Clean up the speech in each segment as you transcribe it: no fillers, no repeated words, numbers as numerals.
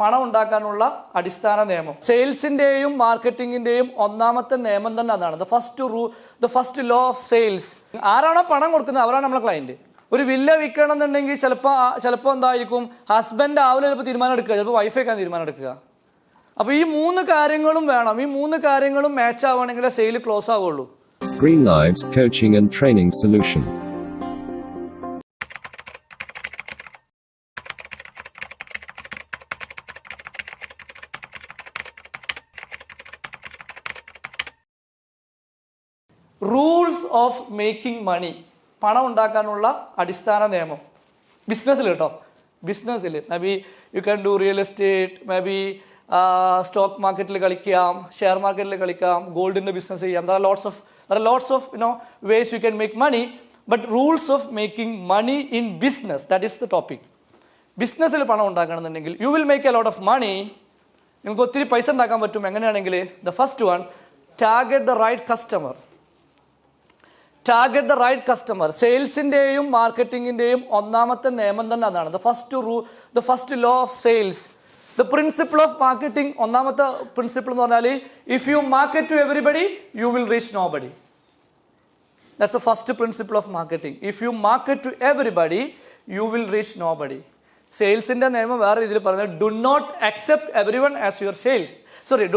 പണം ഉണ്ടാക്കാനുള്ള അടിസ്ഥാന നിയമം. സെയിൽസിന്റെയും മാർക്കറ്റിംഗിന്റെയും ഒന്നാമത്തെ നിയമം തന്നെ അതാണ്. The first law of sales. ആരാണോ പണം കൊടുക്കുന്നത് അവരാണ് നമ്മളെ ക്ലയന്റ്. ഒരു വില്ല വിൽക്കണം എന്നുണ്ടെങ്കിൽ ചിലപ്പോൾ എന്തായിരിക്കും, ഹസ്ബൻഡ് ആവില്ല ചിലപ്പോൾ തീരുമാനം എടുക്കുക, ചിലപ്പോൾ വൈഫേക്കാണ് തീരുമാനം എടുക്കുക. അപ്പോൾ ഈ മൂന്ന് കാര്യങ്ങളും വേണം. ഈ മൂന്ന് കാര്യങ്ങളും മാച്ച് ആവുകയാണെങ്കിൽ സെയിൽ ക്ലോസ് ആവുള്ളൂ. Greenlives Coaching and Training Solution. Rules of making money. പണം ഉണ്ടാക്കാനുള്ള അടിസ്ഥാന നിയമം. ബിസിനസ്സിൽ കേട്ടോ, ബിസിനസ്സിൽ maybe you can do real estate, maybe stock മാർക്കറ്റിൽ കളിക്കാം, ഷെയർ മാർക്കറ്റിൽ കളിക്കാം, ഗോൾഡിൻ്റെ ബിസിനസ് ചെയ്യാം. There are lots of ways you can make money, but rules of making money in business, that is the topic. ബിസിനസ്സിൽ പണം ഉണ്ടാക്കണമെന്നുണ്ടെങ്കിൽ you will make a lot of money. നിങ്ങൾക്ക് ഒത്തിരി പൈസ ഉണ്ടാക്കാൻ പറ്റും. എങ്ങനെയാണെങ്കിൽ the first one, target the right customer. Target the right customer. സെയിൽസിന്റെയും മാർക്കറ്റിംഗിന്റെയും ഒന്നാമത്തെ നിയമം തന്നെ അതാണ്. The first law of sales. The principle of marketing. ഒന്നാമത്തെ പ്രിൻസിപ്പിൾ എന്ന് പറഞ്ഞാൽ if you market to everybody you will reach nobody. That's the first principle of marketing. If you market to everybody you will reach nobody. സെയിൽസിന്റെ നിയമം വേറെ രീതിയിൽ പറഞ്ഞത് do not accept everyone as your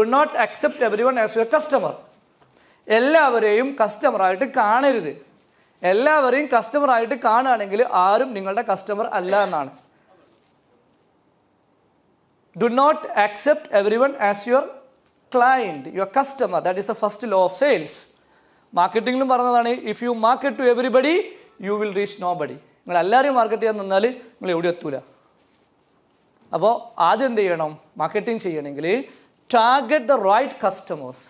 do not accept everyone as your customer. എല്ലാവരെയും കസ്റ്റമറായിട്ട് കാണരുത്. എല്ലാവരെയും കസ്റ്റമറായിട്ട് കാണുകയാണെങ്കിൽ ആരും നിങ്ങളുടെ കസ്റ്റമർ അല്ല എന്നാണ്. Do not accept everyone as your client, your customer. That is the first law of sales. മാർക്കറ്റിംഗിലും പറഞ്ഞതാണ് if you market to everybody you will reach nobody. നിങ്ങൾ എല്ലാവരെയും മാർക്കറ്റ് ചെയ്യാൻ നിന്നാൽ നിങ്ങൾ എവിടെ എത്തൂല. അപ്പോൾ ആദ്യം എന്ത് ചെയ്യണം? മാർക്കറ്റിംഗ് ചെയ്യണമെങ്കിൽ target the right customers.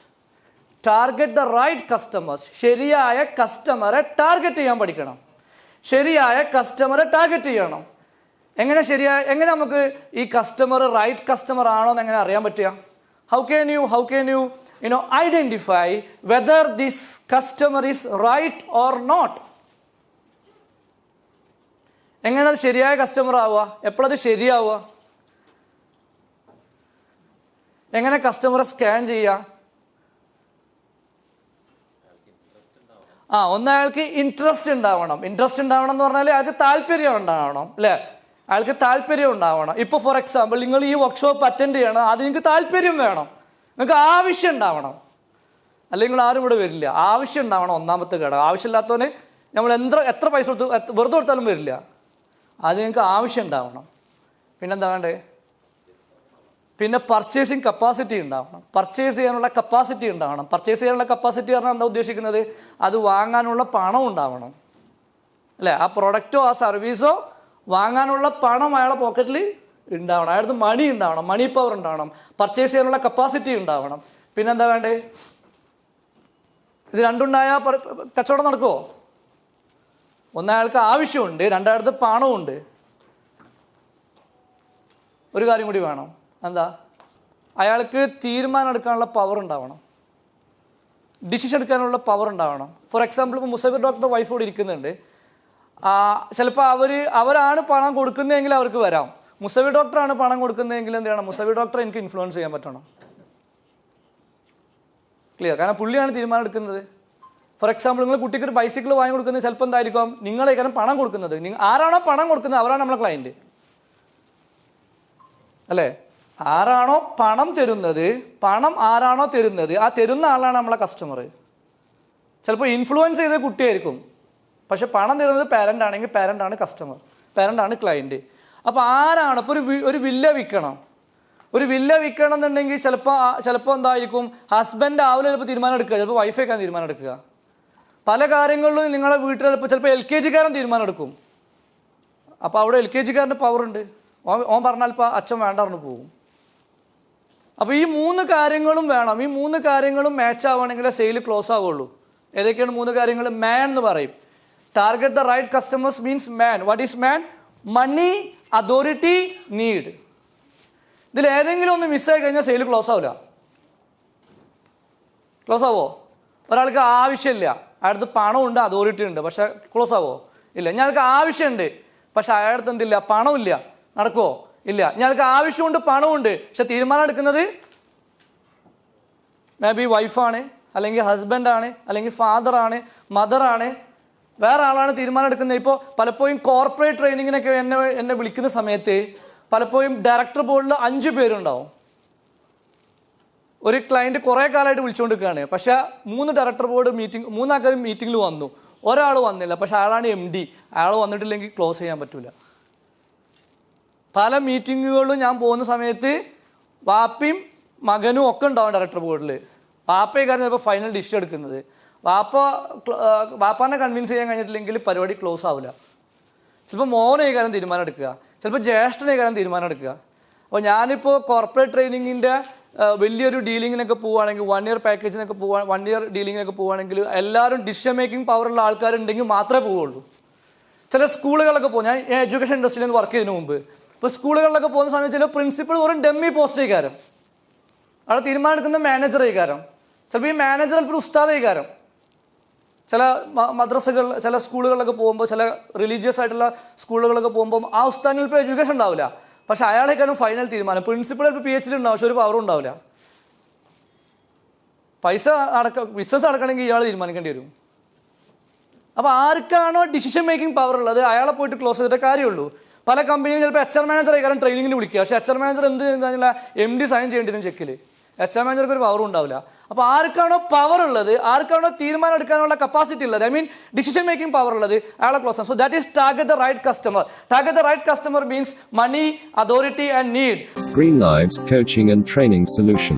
Target the right customers. ശരിയായ കസ്റ്റമറെ ടാർഗറ്റ് ചെയ്യാൻ പഠിക്കണം. ശരിയായ കസ്റ്റമറെ ടാർഗറ്റ് ചെയ്യണം. എങ്ങനെ നമുക്ക് ഈ കസ്റ്റമർ റൈറ്റ് കസ്റ്റമർ ആണോ എന്ന് എങ്ങനെ അറിയാൻ പറ്റുക? How can you identify whether this customer is right or not? എങ്ങനെ അത് ശരിയായ കസ്റ്റമർ ആവുക? എപ്പോഴത് ശരിയാവുക? എങ്ങനെ കസ്റ്റമറെ സ്കാൻ ചെയ്യുക? ഒന്നയാൾക്ക് ഇൻട്രസ്റ്റ് ഉണ്ടാവണം. ഇൻട്രസ്റ്റ് ഉണ്ടാവണം എന്ന് പറഞ്ഞാൽ അയാൾക്ക് താല്പര്യം ഉണ്ടാവണം, അല്ലേ? അയാൾക്ക് താല്പര്യം ഉണ്ടാവണം. ഇപ്പോൾ ഫോർ എക്സാമ്പിൾ നിങ്ങൾ ഈ വർക്ക്ഷോപ്പ് അറ്റൻഡ് ചെയ്യണം, അത് നിങ്ങൾക്ക് താല്പര്യം വേണം, നിങ്ങൾക്ക് ആവശ്യം ഉണ്ടാവണം, അല്ലെങ്കിൽ ആരും ഇവിടെ വരില്ല. ആവശ്യം ഉണ്ടാവണം ഒന്നാമത്തെ ഘടകം. ആവശ്യമില്ലാത്തവന് നമ്മൾ എത്ര പൈസ കൊടുത്ത് വെറുതെ കൊടുത്താലും വരില്ല. അത് നിങ്ങൾക്ക് ആവശ്യം ഉണ്ടാവണം. പിന്നെന്താ വേണ്ടേ? പിന്നെ പർച്ചേസിങ് കപ്പാസിറ്റി ഉണ്ടാവണം. പർച്ചേസ് ചെയ്യാനുള്ള കപ്പാസിറ്റി ഉണ്ടാവണം. പർച്ചേസ് ചെയ്യാനുള്ള കപ്പാസിറ്റി പറഞ്ഞാൽ എന്താ ഉദ്ദേശിക്കുന്നത്? അത് വാങ്ങാനുള്ള പണം ഉണ്ടാവണം, അല്ലേ? ആ പ്രൊഡക്റ്റോ ആ സർവീസോ വാങ്ങാനുള്ള പണം അയാളുടെ പോക്കറ്റിൽ ഉണ്ടാവണം. അയാൾക്ക് മണി ഉണ്ടാവണം, മണി പവർ ഉണ്ടാവണം, പർച്ചേസ് ചെയ്യാനുള്ള കപ്പാസിറ്റി ഉണ്ടാവണം. പിന്നെന്താ വേണ്ടേ? ഇത് രണ്ടുണ്ടായാൽ കച്ചവടം നടക്കുമോ? ഒന്നയാൾക്ക് ആവശ്യമുണ്ട്, രണ്ടാമത്തെ പണമുണ്ട്. ഒരു കാര്യം കൂടി വേണം. എന്താ? അയാൾക്ക് തീരുമാനം എടുക്കാനുള്ള പവർ ഉണ്ടാവണം, ഡിസിഷൻ എടുക്കാനുള്ള പവർ ഉണ്ടാവണം. ഫോർ എക്സാമ്പിൾ ഇപ്പോൾ മുസഫിർ ഡോക്ടറുടെ വൈഫ് ഇവിടെ ഇരിക്കുന്നുണ്ട്. ചിലപ്പോൾ അവരാണ് പണം കൊടുക്കുന്നതെങ്കിൽ അവർക്ക് വരാം. മുസഫിർ ഡോക്ടറാണ് പണം കൊടുക്കുന്നതെങ്കിൽ എന്ത് ചെയ്യണം? മുസഫിർ ഡോക്ടറെ എനിക്ക് ഇൻഫ്ലുവൻസ് ചെയ്യാൻ പറ്റണം. ക്ലിയർ? കാരണം പുള്ളിയാണ് തീരുമാനം എടുക്കുന്നത്. ഫോർ എക്സാമ്പിൾ നിങ്ങൾ കുട്ടിക്ക് ഒരു ബൈസിക്കിൾ വാങ്ങി കൊടുക്കുന്നത് ചിലപ്പോൾ എന്തായിരിക്കും? നിങ്ങളേക്കാരം പണം കൊടുക്കുന്നത്. ആരാണോ പണം കൊടുക്കുന്നത് അവരാണ് നമ്മളെ ക്ലയൻറ്റ്, അല്ലേ? ആരാണോ പണം തരുന്നത്, പണം ആരാണോ തരുന്നത്, ആ തരുന്ന ആളാണ് നമ്മളെ കസ്റ്റമർ. ചിലപ്പോൾ ഇൻഫ്ലുവൻസ് ചെയ്ത കുട്ടിയായിരിക്കും, പക്ഷെ പണം തരുന്നത് പാരൻ്റ് ആണെങ്കിൽ പാരൻ്റാണ് കസ്റ്റമർ, പാരൻ്റാണ് ക്ലയൻറ്റ്. അപ്പോൾ ആരാണ് ഇപ്പോൾ ഒരു വില്ല വിൽക്കണം, ഒരു വില്ല വിൽക്കണം എന്നുണ്ടെങ്കിൽ ചിലപ്പോൾ എന്തായിരിക്കും, ഹസ്ബൻഡ് ആവില്ല ചിലപ്പോൾ തീരുമാനം എടുക്കുക, ചിലപ്പോൾ വൈഫേക്കാണ് തീരുമാനം എടുക്കുക. പല കാര്യങ്ങളിലും നിങ്ങളെ വീട്ടിൽ ചിലപ്പോൾ LKG-കാരൻ തീരുമാനം എടുക്കും. അപ്പോൾ അവിടെ LKG-കാരൻ്റെ പവറുണ്ട്. ഓൻ പറഞ്ഞാൽ ഇപ്പോൾ അച്ഛൻ വേണ്ട പറഞ്ഞു പോകും. അപ്പോൾ ഈ മൂന്ന് കാര്യങ്ങളും വേണം. ഈ മൂന്ന് കാര്യങ്ങളും മാച്ച് ആവുകയാണെങ്കിൽ സെയിൽ ക്ലോസ് ആവുള്ളൂ. ഏതൊക്കെയാണ് മൂന്ന് കാര്യങ്ങൾ? മാൻ എന്ന് പറയും. Target the right customers means MAN. What is MAN? Money, authority, need. ഇതിൽ ഏതെങ്കിലും ഒന്ന് മിസ്സായി കഴിഞ്ഞാൽ സെയിൽ ക്ലോസ് ആവില്ല. ക്ലോസ് ആവോ? ഒരാൾക്ക് ആവശ്യമില്ല, അയാൾക്ക് പണമുണ്ട്, അതോറിറ്റി ഉണ്ട്, പക്ഷെ ക്ലോസ് ആവോ? ഇല്ല. ഇനി അയാൾക്ക് ആവശ്യമുണ്ട്, പക്ഷെ അയാൾക്ക് എന്തില്ല, പണമില്ല, നടക്കുമോ? ഇല്ല. ഞങ്ങൾക്ക് ആവശ്യമുണ്ട്, പണമുണ്ട്, പക്ഷെ തീരുമാനം എടുക്കുന്നത് മേ ബി വൈഫാണ്, അല്ലെങ്കിൽ ഹസ്ബൻഡാണ്, അല്ലെങ്കിൽ ഫാദറാണ്, മദറാണ്, വേറെ ആളാണ് തീരുമാനം എടുക്കുന്നത്. ഇപ്പോൾ പലപ്പോഴും കോർപ്പറേറ്റ് ട്രെയിനിങ്ങിനൊക്കെ എന്നെ വിളിക്കുന്ന സമയത്ത് പലപ്പോഴും ഡയറക്ടർ ബോർഡിൽ 5 പേരുണ്ടാവും. ഒരു ക്ലയൻറ്റ് കുറേ കാലമായിട്ട് വിളിച്ചുകൊണ്ടിരിക്കുകയാണ്, പക്ഷേ 3 ഡയറക്ടർ ബോർഡ് മീറ്റിംഗ്, 3 ആൾക്കാർ മീറ്റിങ്ങിൽ വന്നു, ഒരാൾ വന്നില്ല, പക്ഷെ അയാളാണ് MD. അയാൾ വന്നിട്ടില്ലെങ്കിൽ ക്ലോസ് ചെയ്യാൻ പറ്റില്ല. പല മീറ്റിങ്ങുകളിലും ഞാൻ പോകുന്ന സമയത്ത് വാപ്പയും മകനും ഒക്കെ ഉണ്ടാവും ഡയറക്ടർ ബോർഡിൽ. വാപ്പയെക്കാരൻ ചിലപ്പോൾ ഫൈനൽ ഡിസിഷൻ എടുക്കുന്നത്. വാപ്പാനെ കൺവിൻസ് ചെയ്യാൻ കഴിഞ്ഞിട്ടില്ലെങ്കിൽ പരിപാടി ക്ലോസ് ആവില്ല. ചിലപ്പോൾ മോനേക്കാരൻ തീരുമാനം എടുക്കുക, ചിലപ്പോൾ ജ്യേഷ്ഠനേക്കാരൻ തീരുമാനം എടുക്കുക. അപ്പോൾ ഞാനിപ്പോൾ കോർപ്പറേറ്റ് ട്രെയിനിങ്ങിൻ്റെ വലിയൊരു ഡീലിങ്ങിനൊക്കെ പോവുകയാണെങ്കിൽ, 1 ഇയർ പാക്കേജിനൊക്കെ 1 ഇയർ ഡീലിങ്ങിനൊക്കെ പോവുകയാണെങ്കിൽ എല്ലാവരും ഡിസിഷൻ മേക്കിംഗ് പവറുള്ള ആൾക്കാരുണ്ടെങ്കിൽ മാത്രമേ പോവുള്ളൂ. ചില സ്കൂളുകളിലൊക്കെ പോകും, ഞാൻ എഡ്യൂക്കേഷൻ ഇൻഡസ്ട്രിയിൽ നിന്ന് വർക്ക് ചെയ്യുന്നതിന് മുമ്പ്, ഇപ്പോൾ സ്കൂളുകളിലൊക്കെ പോകുന്ന സമയത്ത് ചില പ്രിൻസിപ്പൾ ഒരു ഡെമ്മി പോസ്റ്റേക്കാരം, അവിടെ തീരുമാനം എടുക്കുന്ന മാനേജറേക്കാരം, ചിലപ്പോൾ ഈ മാനേജർ ചിലപ്പോൾ ഉസ്താദേക്കാരം. ചില മദ്രസകൾ, ചില സ്കൂളുകളിലൊക്കെ പോകുമ്പോൾ, ചില റിലീജിയസ് ആയിട്ടുള്ള സ്കൂളുകളിലൊക്കെ പോകുമ്പോൾ ആ ഉസ്താദിന് ചിലപ്പോൾ എഡ്യൂക്കേഷൻ ഉണ്ടാവില്ല, പക്ഷെ അയാളേക്കാരും ഫൈനൽ തീരുമാനം. പ്രിൻസിപ്പൾ ചിലപ്പോൾ PhD ഉണ്ടാവും, പക്ഷെ ഒരു പവറും ഉണ്ടാവില്ല. ബിസിനസ് നടക്കണമെങ്കിൽ ഇയാൾ തീരുമാനിക്കേണ്ടി വരും. അപ്പോൾ ആർക്കാണോ ഡിസിഷൻ മേക്കിംഗ് പവർ ഉള്ളത് അയാളെ പോയിട്ട് ക്ലോസ് ചെയ്തിട്ടേ കാര്യമുള്ളൂ. പല കമ്പനിയും ചിലപ്പോൾ HR മാനേജറേക്കാരും ട്രെയിനിങ്ങിന് വിളിക്കുക, പക്ഷേ HR മാനേജർ എന്ത് കഴിഞ്ഞാൽ MD സൈൻ ചെയ്യേണ്ടി വരും ചെക്കിൽ. HR മാനേജർക്ക് ഒരു പവറും ഉണ്ടാവില്ല. അപ്പോൾ ആർക്കാണോ പവർ ഉള്ളത്, ആർക്കാണോ തീരുമാനം എടുക്കാനുള്ള കപ്പാസിറ്റി ഉള്ളത്, I mean decision making power ഉള്ളത്, അയാളെ ക്ലോസ് ആണ്. So that is target the right customer. Target the right customer means money, authority and need. Greenlives Coaching and Training Solution.